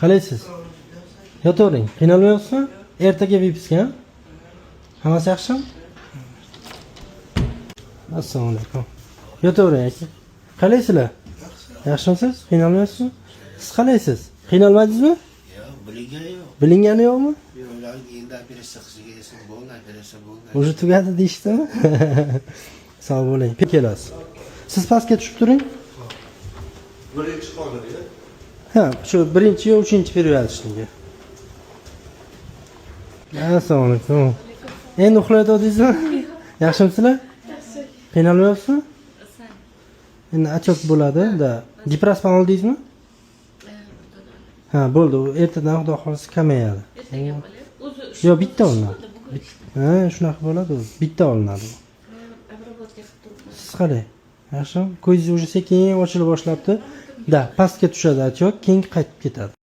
Qalaysiz? Yotavering. Qiynalmayapsizmi? Ertaga vipiska. Hammasi yaxshimi? Assalomu alaykum. Yotavering aka. Qalaysizlar? Yaxshimisiz? Qiynalmayapsizmi? Siz qalaysiz? Qiynalmadingizmi? Yo'q, bilingani yo'q. Bilingani yo'qmi? Ular endi operatsiya qilishga bo'ldi, operatsiya bo'ldi. Уже tugadi deyishdimi? Sog' bo'ling. Kelasiz. Siz pastga tushib turing. Birinchi xonada. Ha, shu birinchi yo uchinchi перевязочныйga. Assalomu alaykum. Endi uxlayotdingizmi? Yaxshimisizlar? Yaxshi. Qiynalmayapsizmi? Endi achok bo'ladi, da. Dipraspon oldingizmi? Ha, bo'ldi. Ertadan xudo xolisa kamayadi. Ertaga bo'ladi. O'zi Yo, bitta olinadi. Ha, shunaqa bo'ladi o'zi. Bitta olinadi. обработка qilib turibman. Siz qalay? Yaxshimi? Ko'zingiz уже sekin ochila boshlabdi. Da, pastga tushadi achok, keyin qaytib ketadi.